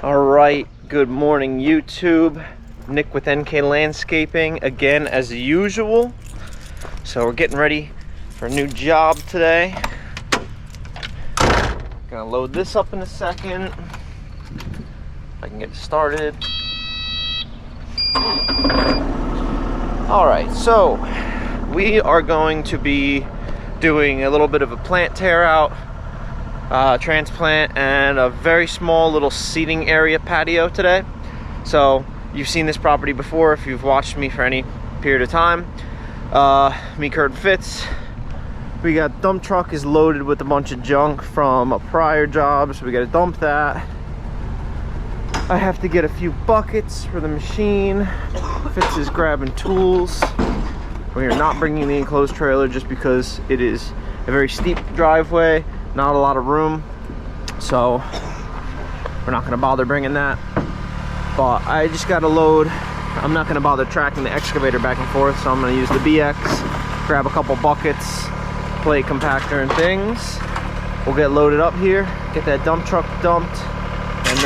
Alright, good morning YouTube. Nick with NK Landscaping again as usual. So we're getting ready for a new job today. Gonna load this up in a second. If I can get started. Alright, so we are going to be doing a little bit of a plant tear out, transplant, and a very small little seating area patio today. So you've seen this property before if you've watched me for any period of time. Me, Kurt, and Fitz. We got dump truck is loaded with a bunch of junk from a prior job, so we gotta dump that. I have to get a few buckets for the machine. Fitz is grabbing tools. We are not bringing the enclosed trailer just because it is a very steep driveway, not a lot of room, so we're not gonna bother bringing that. But I just gotta load. I'm not gonna bother tracking the excavator back and forth, so I'm gonna use the BX, grab a couple buckets, plate compactor and things. We'll get loaded up here, get that dump truck dumped, and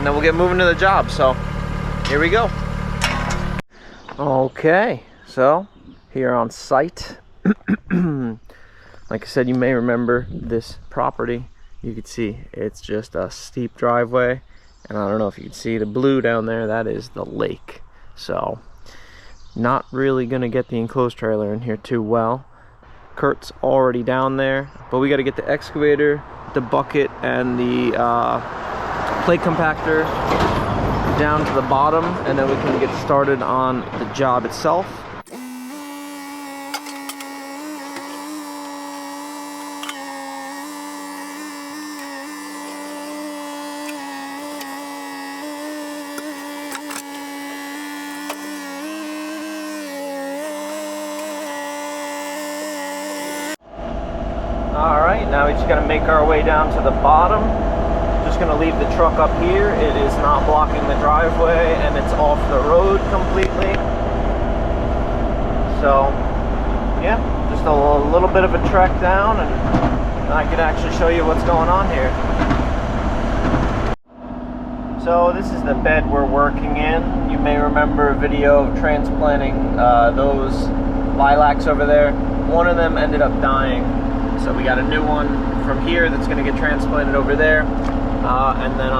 then we'll get moving to the job. So here we go. Okay, so here on site. Like I said, you may remember this property. You can see it's just a steep driveway, and I don't know if you can see the blue down there, that is the lake. So not really gonna get the enclosed trailer in here too well. Kurt's already down there, but we got to get the excavator, the bucket, and the plate compactor down to the bottom, and then we can get started on the job itself. Alright, now we just got to make our way down to the bottom. Just going to leave the truck up here. It is not blocking the driveway, and it's off the road completely. So, yeah, just a little bit of a trek down, and I can actually show you what's going on here. So this is the bed we're working in. You may remember a video of transplanting those lilacs over there. One of them ended up dying. So we got a new one from here that's going to get transplanted over there. And then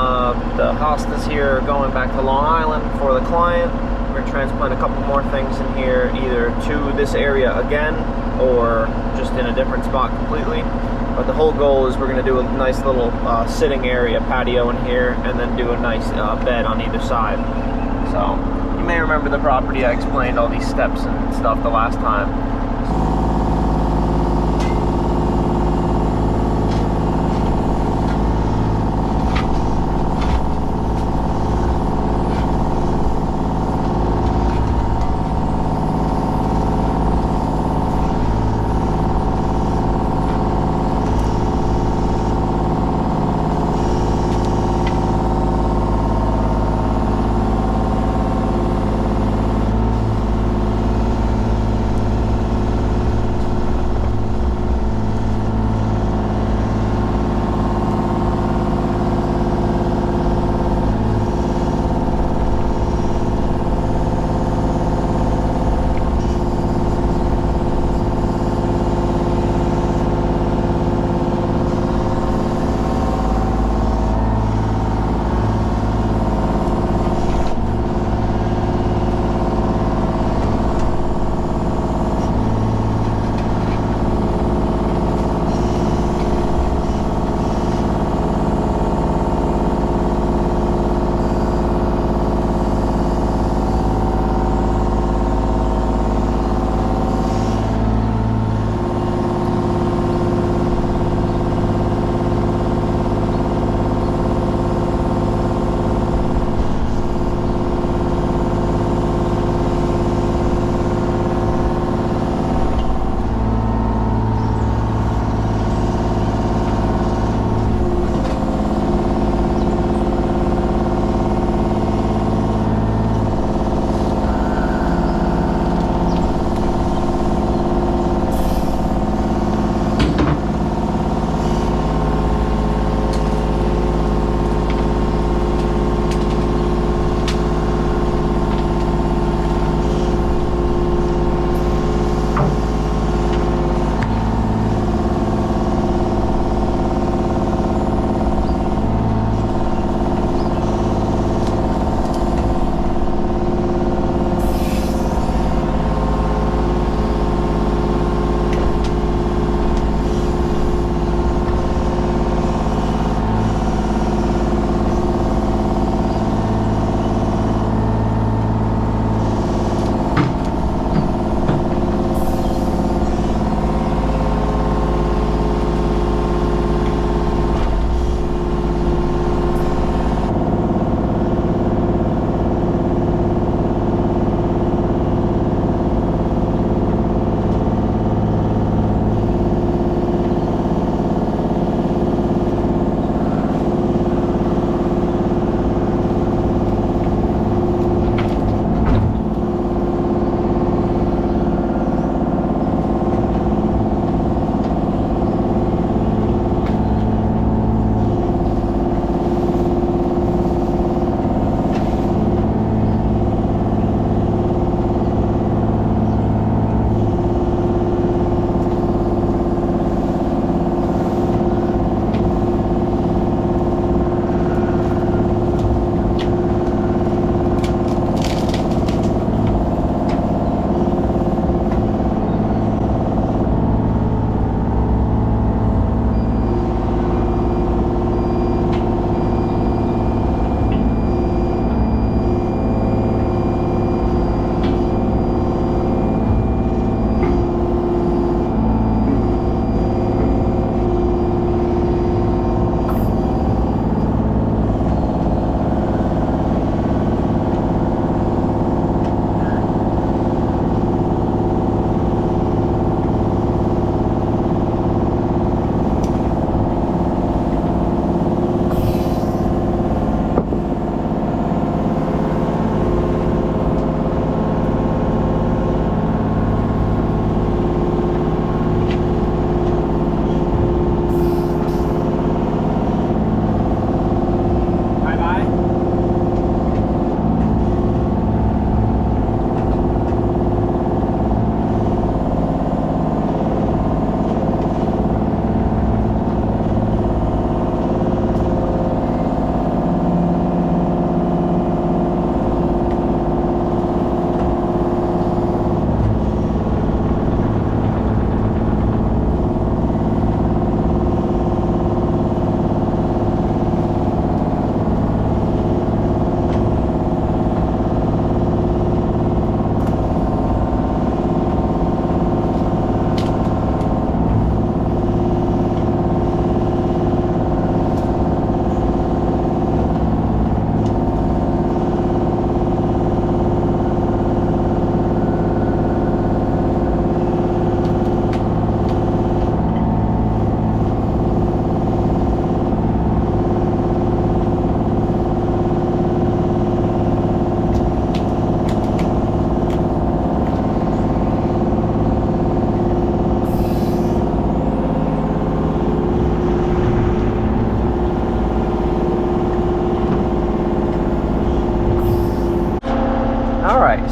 the hostas here are going back to Long Island for the client. We're going to transplant a couple more things in here, either to this area again or just in a different spot completely. But the whole goal is we're going to do a nice little sitting area patio in here, and then do a nice bed on either side. So you may remember the property. I explained all these steps and stuff the last time.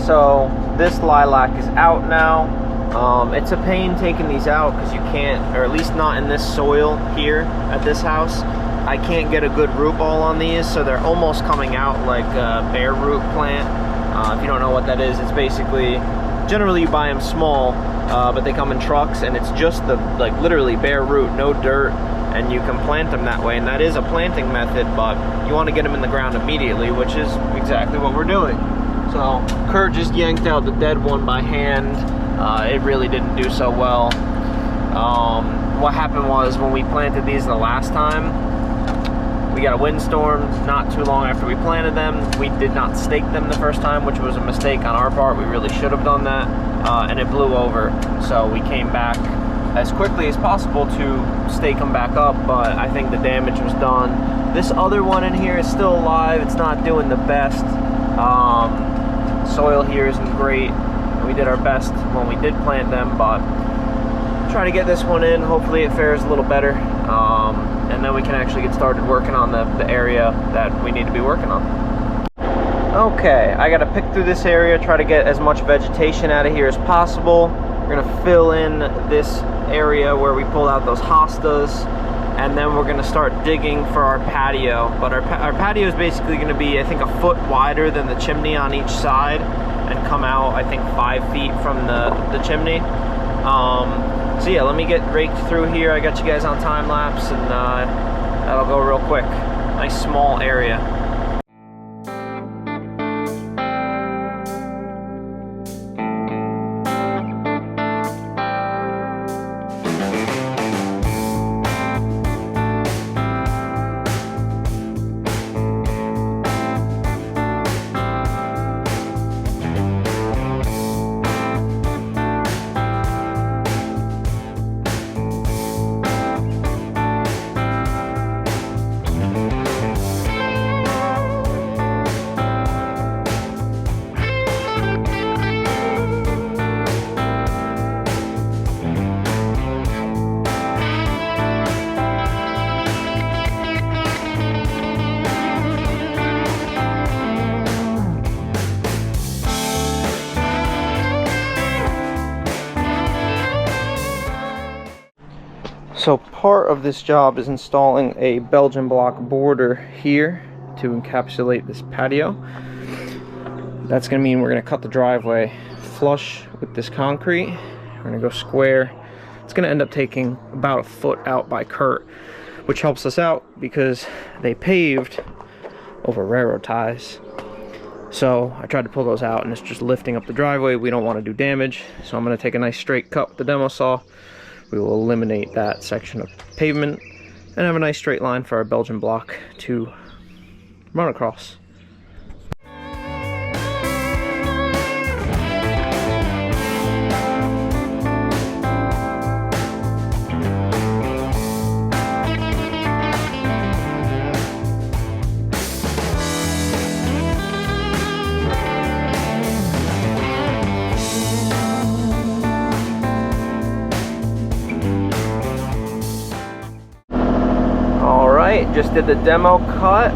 so this lilac is out now. It's a pain taking these out because you can't, or at least not in this soil here at this house. I can't get a good root ball on these, so they're almost coming out like a bare root plant. If you don't know what that is, it's basically, generally you buy them small, but they come in trucks, and it's just the, like, literally bare root, no dirt, and you can plant them that way. And that is a planting method, but you want to get them in the ground immediately, which is exactly what we're doing. So Kurt just yanked out the dead one by hand. It really didn't do so well. What happened was, when we planted these the last time, we got a windstorm not too long after we planted them. We did not stake them the first time, which was a mistake on our part. We really should have done that, and it blew over. So we came back as quickly as possible to stake them back up, but I think the damage was done. This other one in here is still alive. It's not doing the best. Soil here isn't great. We did our best when we did plant them, but try to get this one in. Hopefully it fares a little better, and then we can actually get started working on the area that we need to be working on. Okay, I gotta pick through this area, try to get as much vegetation out of here as possible. We're gonna fill in this area where we pulled out those hostas, and then we're gonna start digging for our patio. But our patio is basically gonna be, I think, a foot wider than the chimney on each side, and come out, I think, 5 feet from the chimney. So yeah, let me get raked through here. I got you guys on time lapse, and that'll go real quick. Nice small area. So part of this job is installing a Belgian block border here to encapsulate this patio. That's gonna mean we're gonna cut the driveway flush with this concrete. We're gonna go square. It's gonna end up taking about a foot out by Kurt, which helps us out because they paved over railroad ties. So I tried to pull those out, and it's just lifting up the driveway. We don't want to do damage, so I'm gonna take a nice straight cut with the demo saw. We will eliminate that section of pavement and have a nice straight line for our Belgian block to run across. Just did the demo cut.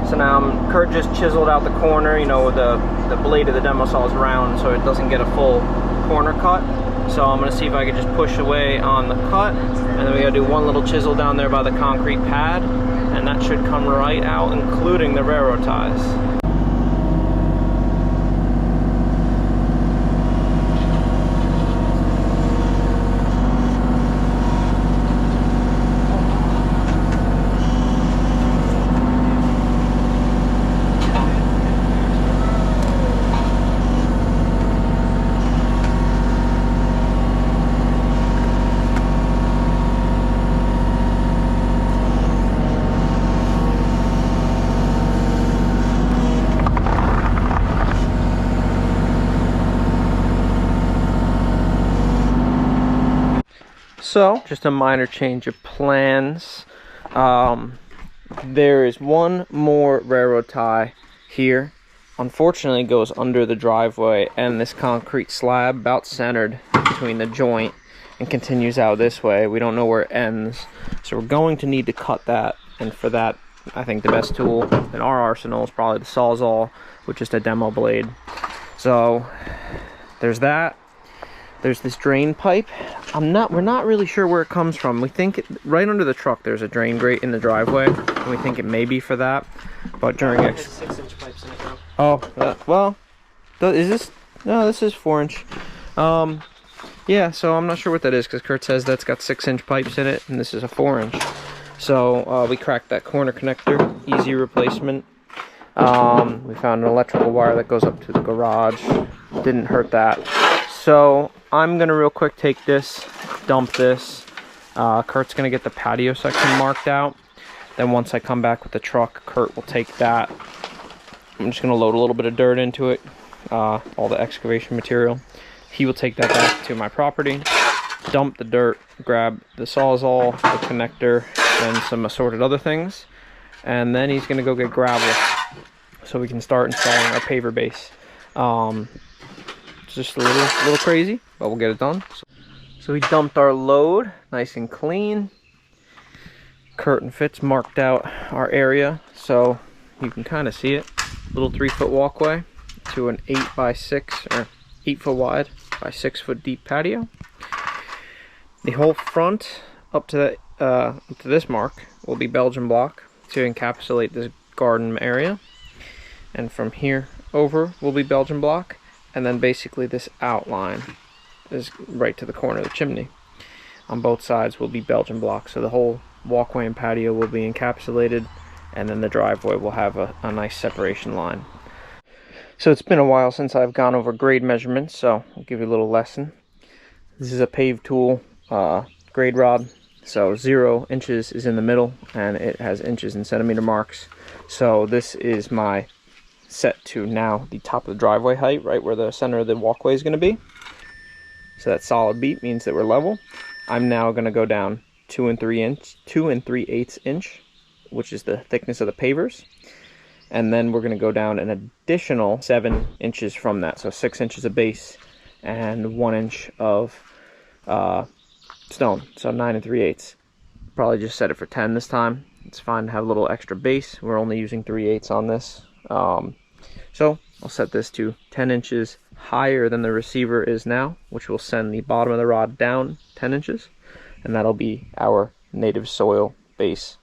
So now Kurt just chiseled out the corner. You know, the blade of the demo saw is round, so it doesn't get a full corner cut. So I'm gonna see if I can just push away on the cut, and then we gotta do one little chisel down there by the concrete pad, and that should come right out, including the railroad ties. So, just a minor change of plans. There is one more railroad tie here. Unfortunately, it goes under the driveway and this concrete slab, about centered between the joint, and continues out this way. We don't know where it ends, so we're going to need to cut that. And for that, I think the best tool in our arsenal is probably the Sawzall with just a demo blade. So there's that. There's this drain pipe. We're not really sure where it comes from. We think right under the truck there's a drain grate in the driveway, and we think it may be for that. But during 6-inch pipes in it now. Oh, well, is this? No, this is 4-inch. Yeah, so I'm not sure what that is because Kurt says that's got 6-inch pipes in it, and this is a 4-inch. So we cracked that corner connector, easy replacement. We found an electrical wire that goes up to the garage. Didn't hurt that. So I'm gonna real quick take this, dump this. Kurt's gonna get the patio section marked out. Then once I come back with the truck, Kurt will take that. I'm just gonna load a little bit of dirt into it, all the excavation material. He will take that back to my property, dump the dirt, grab the Sawzall, the connector, and some assorted other things. And then he's gonna go get gravel so we can start installing our paver base. It's just a little crazy, but we'll get it done. So we dumped our load, nice and clean. Kurt and Fitz marked out our area so you can kind of see it. Little 3-foot walkway to an 8x6 or 8-foot wide by 6-foot deep patio. The whole front up to this mark will be Belgian block to encapsulate this garden area, and from here over will be Belgian block, and then basically this outline is right to the corner of the chimney. On both sides will be Belgian block, so the whole walkway and patio will be encapsulated, and then the driveway will have a nice separation line. So it's been a while since I've gone over grade measurements, so I'll give you a little lesson. This is a pave tool grade rod, so 0 inches is in the middle, and it has inches and centimeter marks. So this is my set to now the top of the driveway height, right where the center of the walkway is going to be. So that solid beat means that we're level. I'm now going to go down 2 3/8 inch, which is the thickness of the pavers. And then we're going to go down an additional 7 inches from that. So 6 inches of base and 1 inch of stone. So 9 3/8. Probably just set it for 10 this time. It's fine to have a little extra base. We're only using 3/8 on this. So I'll set this to 10 inches higher than the receiver is now, which will send the bottom of the rod down 10 inches. And that'll be our native soil base.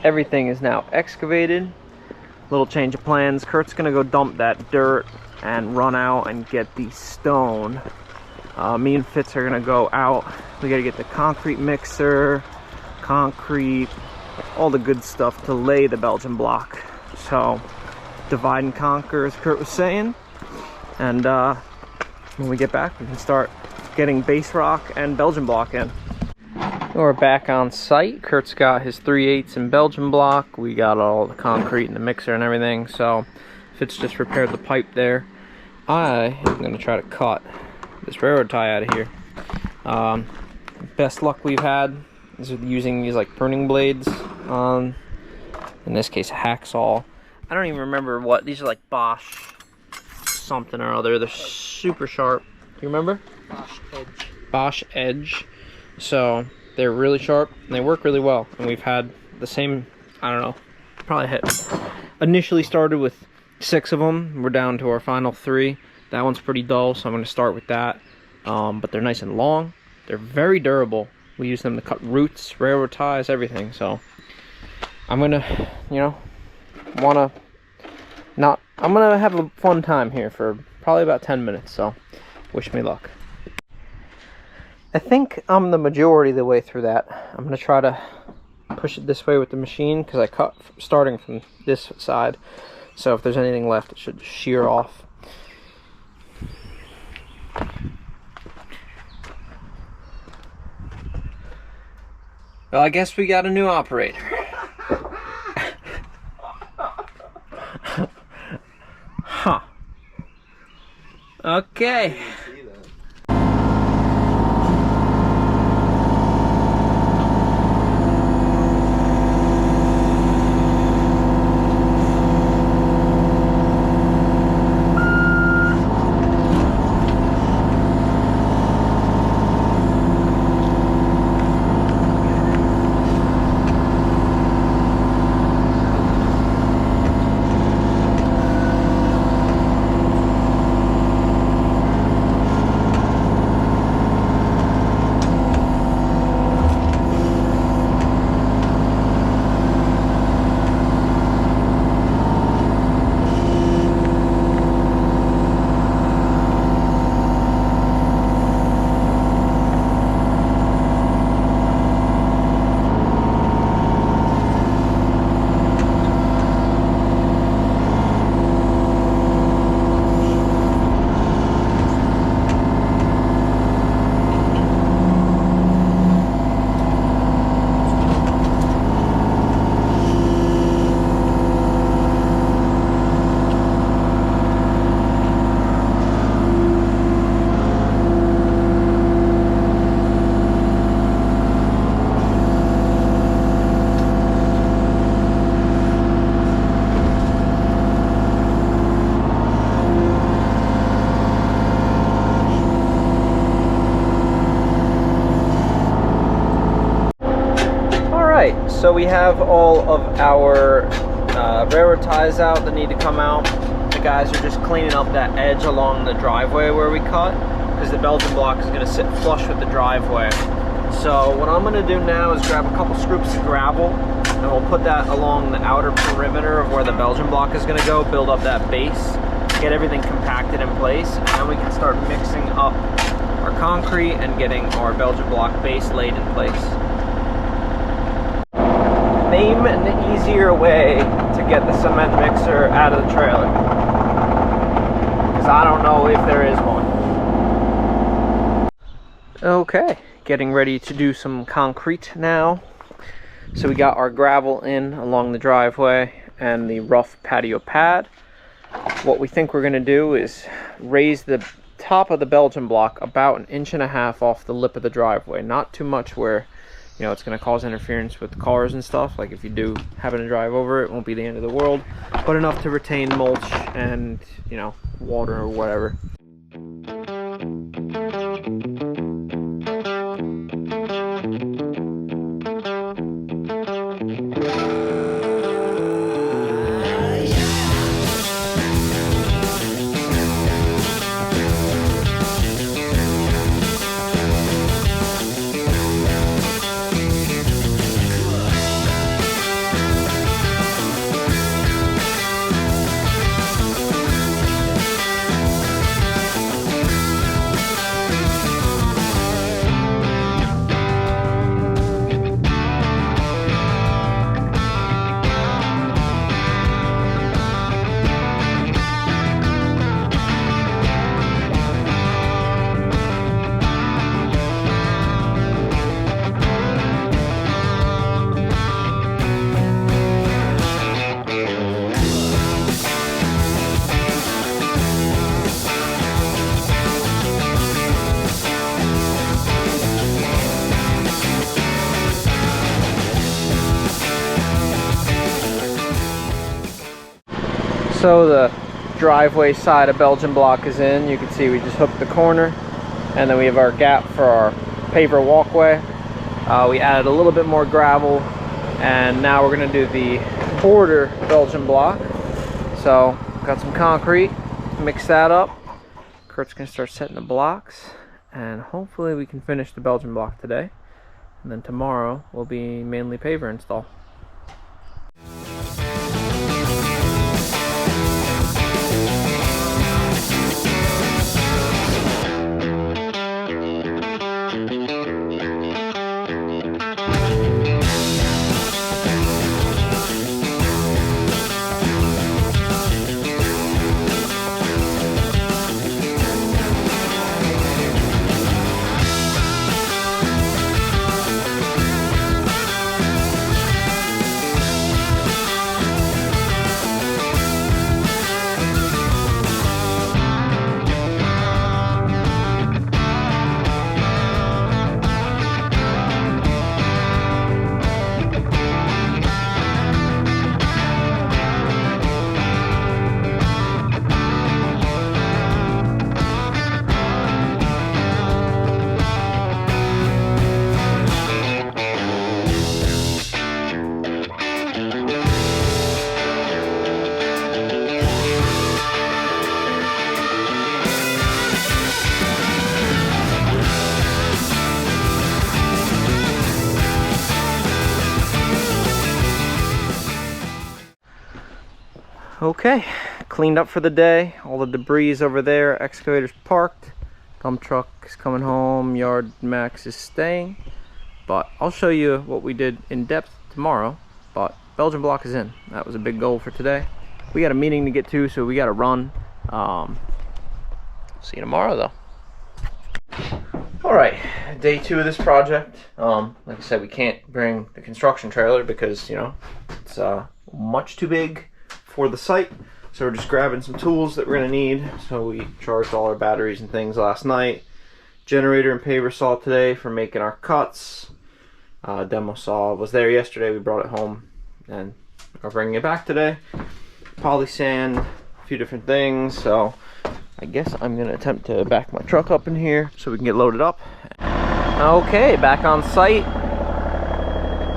Everything is now excavated. Little change of plans. Kurt's gonna go dump that dirt and run out and get the stone. Me and Fitz are gonna go out. We gotta get the concrete mixer, concrete, all the good stuff to lay the Belgian block. So divide and conquer, as Kurt was saying. And when we get back, we can start getting base rock and Belgian block in. We're back on site. Kurt's got his 3/8 in Belgian block. We got all the concrete and the mixer and everything. So Fitz just repaired the pipe there. I am going to try to cut this railroad tie out of here. Best luck we've had is with using these like pruning blades on, in this case, a hacksaw. I don't even remember what these are, like Bosch something or other. They're super sharp. You remember? Bosch Edge. Bosch Edge. So they're really sharp and they work really well. And we've had the same, I don't know, probably initially started with 6 of them. We're down to our final 3. That one's pretty dull, so I'm going to start with that. But they're nice and long. They're very durable. We use them to cut roots, railroad ties, everything. So I'm going to, you know, I'm going to have a fun time here for probably about 10 minutes. So wish me luck. I think I'm the majority of the way through that. I'm going to try to push it this way with the machine because I cut starting from this side. So if there's anything left, it should shear off. Well, I guess we got a new operator. Huh. Okay. So we have all of our railroad ties out that need to come out. The guys are just cleaning up that edge along the driveway where we cut, because the Belgian block is going to sit flush with the driveway. So what I'm going to do now is grab a couple scoops of gravel and we'll put that along the outer perimeter of where the Belgian block is going to go, build up that base, get everything compacted in place, and then we can start mixing up our concrete and getting our Belgian block base laid in place. Name an easier way to get the cement mixer out of the trailer, because I don't know if there is one. Okay, getting ready to do some concrete now. So we got our gravel in along the driveway and the rough patio pad. What we think we're going to do is raise the top of the Belgian block about 1.5 inches off the lip of the driveway. Not too much where, you know, it's going to cause interference with cars and stuff. Like if you do happen to drive over it, won't be the end of the world, but enough to retain mulch and, you know, water or whatever. So the driveway side of Belgian block is in. You can see we just hooked the corner, and then we have our gap for our paver walkway. We added a little bit more gravel, and now we're going to do the border Belgian block. So got some concrete, mix that up. Kurt's going to start setting the blocks, and hopefully we can finish the Belgian block today, and then tomorrow will be mainly paver install. Okay, cleaned up for the day. All the debris is over there. Excavator's parked. Dump truck is coming home. Yard max is staying. But I'll show you what we did in depth tomorrow. But Belgian block is in. That was a big goal for today. We got a meeting to get to, so we got to run. See you tomorrow, though. All right, day 2 of this project. Like I said, we can't bring the construction trailer because, you know, it's much too big for the site, so we're just grabbing some tools that we're going to need. So we charged all our batteries and things last night. Generator and paver saw today for making our cuts. Demo saw was there yesterday. We brought it home and are bringing it back today. Poly sand, a few different things. So I guess I'm going to attempt to back my truck up in here so we can get loaded up. Okay, back on site.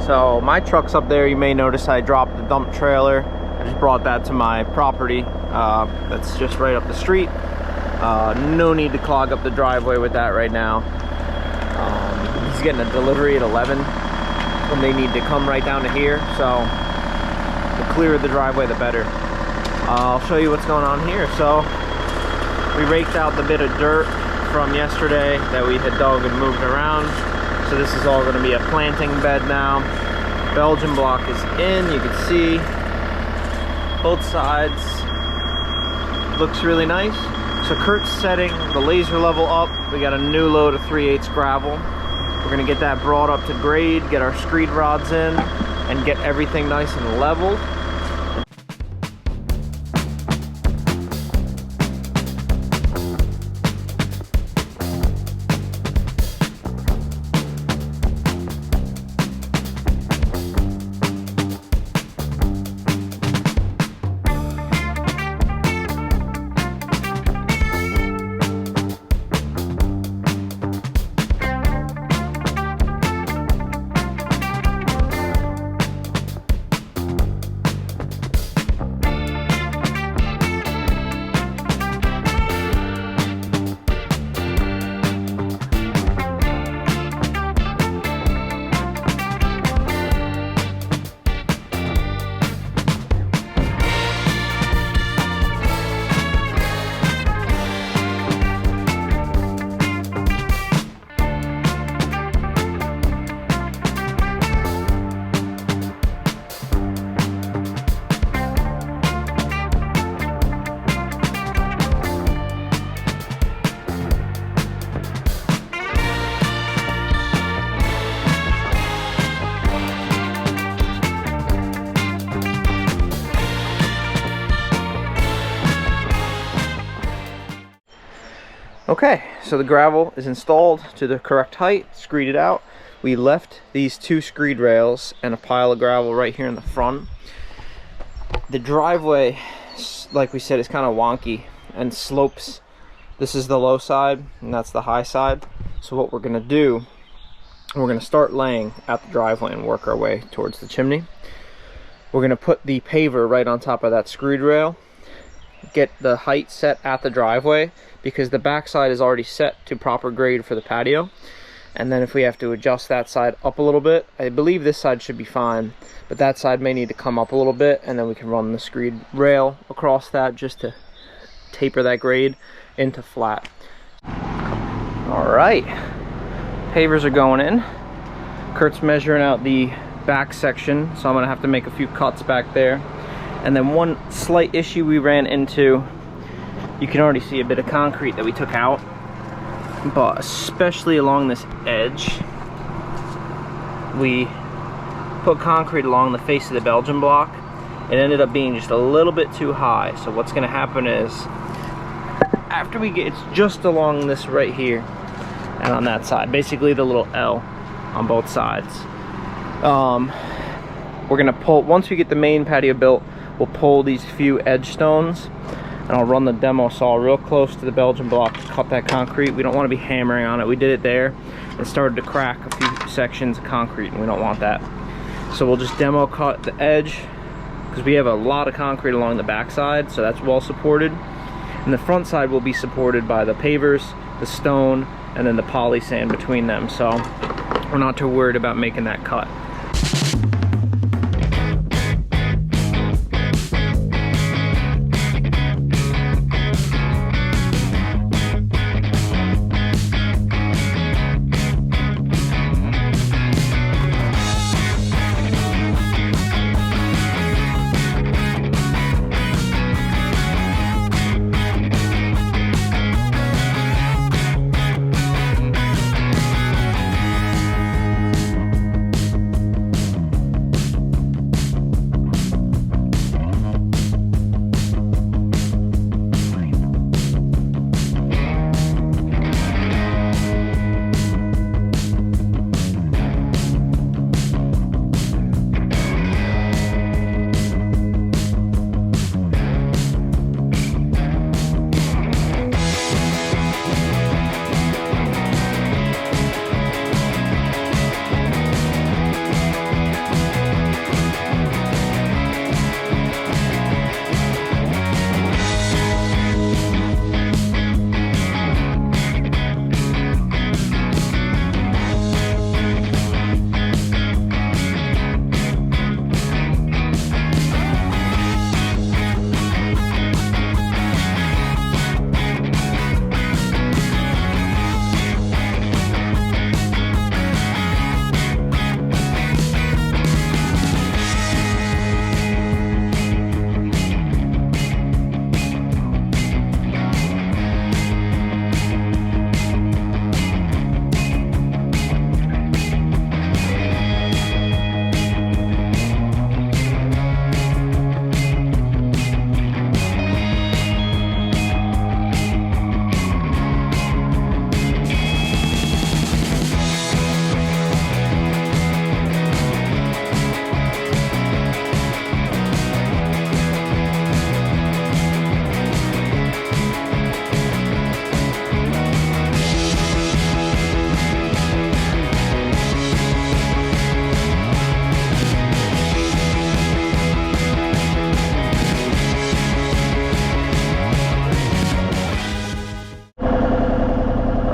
So my truck's up there. You may notice I dropped the dump trailer. I just brought that to my property. That's just right up the street. No need to clog up the driveway with that right now. He's getting a delivery at 11 when they need to come right down to here. So the clearer the driveway, the better. I'll show you what's going on here. So we raked out the bit of dirt from yesterday that we had dug and moved around. So this is all going to be a planting bed now. Belgian block is in. You can see both sides. Looks really nice. So Kurt's setting the laser level up. We got a new load of 3/8 gravel. We're gonna get that brought up to grade, get our screed rods in, and get everything nice and leveled. Okay, so the gravel is installed to the correct height, screeded out. We left these 2 screed rails and a pile of gravel right here in the front. The driveway like we said, is kind of wonky and slopes. This is the low side and that's the high side. So what we're gonna do, we're gonna start laying at the driveway and work our way towards the chimney. We're gonna put the paver right on top of that screed rail, get the height set at the driveway because the back side is already set to proper grade for the patio. And then if we have to adjust that side up a little bit, I believe this side should be fine, but that side may need to come up a little bit, and then we can run the screed rail across that just to taper that grade into flat. All right, pavers are going in. Kurt's measuring out the back section, so I'm gonna have to make a few cuts back there. And then one slight issue we ran into, you can already see a bit of concrete that we took out, but especially along this edge, we put concrete along the face of the Belgian block. It ended up being just a little bit too high. So what's gonna happen is, after we get, it's just along this right here and on that side, basically the little L on both sides. We're gonna pull, once we get the main patio built, we'll pull these few edge stones, and I'll run the demo saw real close to the Belgian block to cut that concrete. We don't want to be hammering on it. We did it there and started to crack a few sections of concrete, and we don't want that. So we'll just demo cut the edge, because we have a lot of concrete along the back side, so that's well supported. And the front side will be supported by the pavers, the stone, and then the poly sand between them. So we're not too worried about making that cut.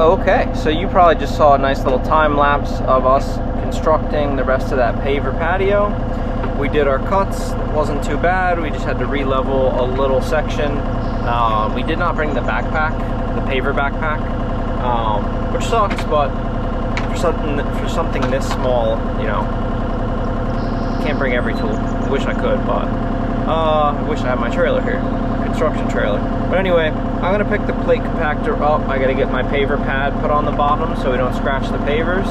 Okay, so you probably just saw a nice little time lapse of us constructing the rest of that paver patio. We did our cuts, it wasn't too bad. We just had to re-level a little section. We did not bring the backpack, the paver backpack, which sucks, but for something this small, you know, can't bring every tool. I wish I could, but I wish I had my trailer here, construction trailer. But anyway, I'm gonna pick the plate compactor up. I gotta get my paver pad put on the bottom so we don't scratch the pavers.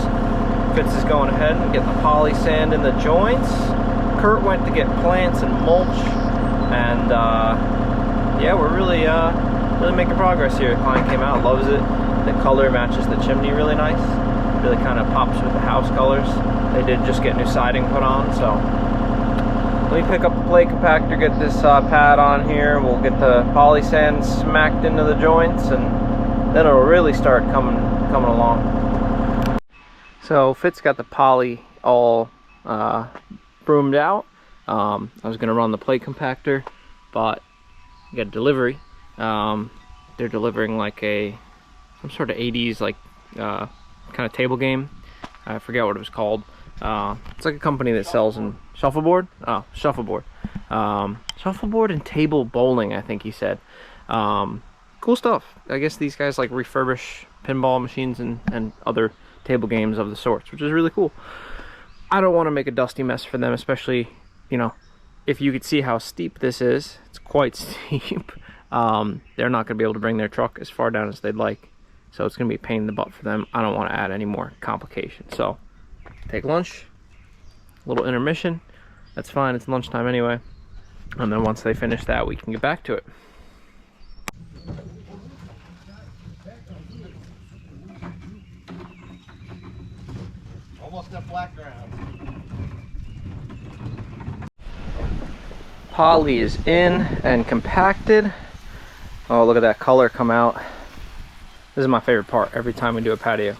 Fitz is going ahead and getting the poly sand in the joints. Kurt went to get plants and mulch, and yeah, we're really making progress here. The client came out, loves it. The color matches the chimney really nice. Really kind of pops with the house colors. They did just get new siding put on, so Let me pick up the plate compactor, get this pad on here. We'll get the poly sand smacked into the joints, and then it'll really start coming along. So Fitz got the poly all broomed out. I was gonna run the plate compactor, but I got a delivery. They're delivering like some sort of 80s like kind of table game. I forget what it was called. It's like a company that sells in shuffleboard. Oh, shuffleboard. Shuffleboard and table bowling, I think he said. Cool stuff. I guess these guys like refurbish pinball machines and other table games of the sorts, which is really cool. I don't want to make a dusty mess for them, especially, you know, if you could see how steep this is. It's quite steep. They're not going to be able to bring their truck as far down as they'd like, so it's going to be a pain in the butt for them. I don't want to add any more complications. So take lunch, a little intermission. That's fine, it's lunchtime anyway. And then once they finish that, we can get back to it. Almost that black ground. Poly is in and compacted. Oh, look at that color come out. This is my favorite part every time we do a patio.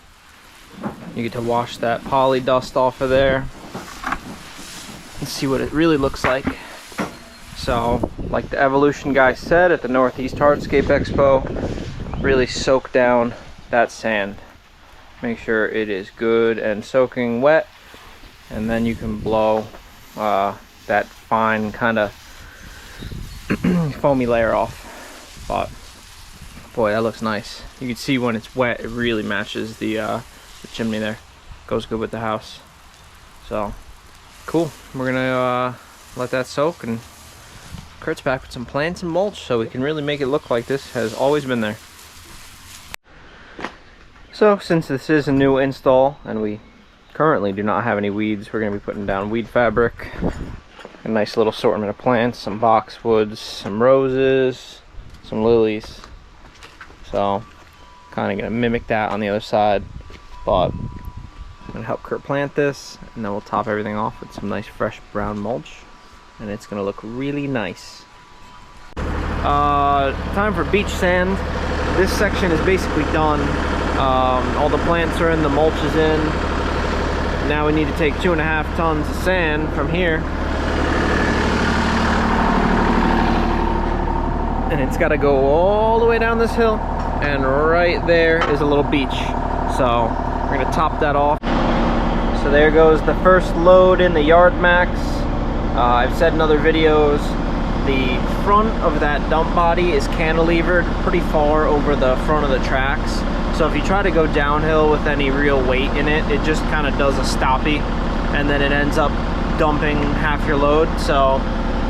You get to wash that poly dust off of there and see what it really looks like. So, like the Evolution guy said at the Northeast Hardscape Expo, really soak down that sand. Make sure it is good and soaking wet, and then you can blow that fine kind of foamy layer off. But boy, that looks nice. You can see when it's wet, it really matches the chimney there. Goes good with the house. So cool. We're gonna let that soak, and Kurt's back with some plants and mulch so we can really make it look like this has always been there. So since this is a new install and we currently do not have any weeds, we're going to be putting down weed fabric. A nice little assortment of plants, some boxwoods, some roses, some lilies. So kind of going to mimic that on the other side, but I'm going to help Kurt plant this, and then we'll top everything off with some nice fresh brown mulch, and it's going to look really nice. Time for beach sand. This section is basically done. All the plants are in, the mulch is in. Now we need to take 2.5 tons of sand from here, and it's got to go all the way down this hill, and right there is a little beach. So we're gonna top that off. So there goes the first load in the Yard Max. I've said in other videos, the front of that dump body is cantilevered pretty far over the front of the tracks. So if you try to go downhill with any real weight in it, it just kind of does a stoppie, and then it ends up dumping half your load. So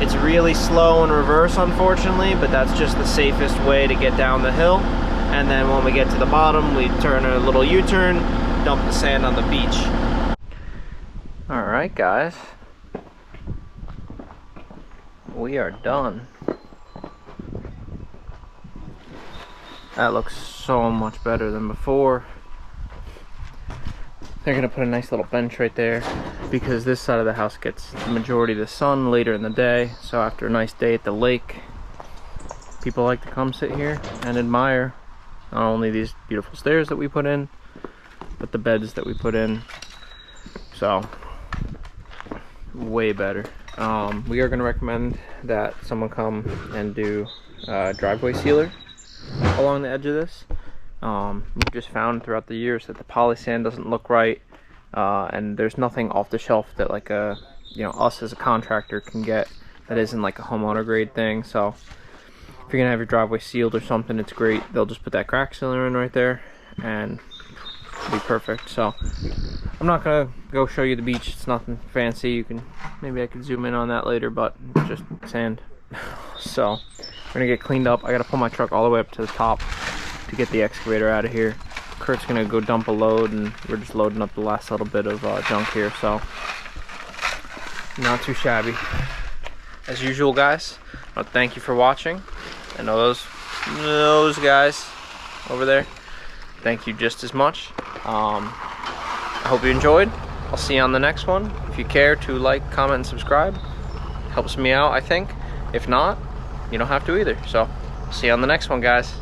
it's really slow in reverse, unfortunately, but that's just the safest way to get down the hill. And then when we get to the bottom, we turn a little U-turn, dump the sand on the beach. All right, guys. We are done. That looks so much better than before. They're gonna put a nice little bench right there because this side of the house gets the majority of the sun later in the day. So after a nice day at the lake, people like to come sit here and admire not only these beautiful stairs that we put in, but the beds that we put in. So way better. We are going to recommend that someone come and do driveway sealer along the edge of this. We've just found throughout the years that the poly sand doesn't look right, and there's nothing off the shelf that like us as a contractor can get that isn't like a homeowner grade thing. So if you're gonna have your driveway sealed or something, it's great. They'll just put that crack sealer in right there and it'll be perfect. So I'm not gonna go show you the beach. It's nothing fancy. Maybe I could zoom in on that later, but it's just sand. So we're gonna get cleaned up. I gotta pull my truck all the way up to the top to get the excavator out of here. Kurt's gonna go dump a load, and we're just loading up the last little bit of junk here. So not too shabby. As usual, guys, thank you for watching. I know those guys over there, thank you just as much. I hope you enjoyed. I'll see you on the next one. If you care to like, comment, and subscribe, Helps me out, I think. If not, you don't have to either. So see you on the next one, guys.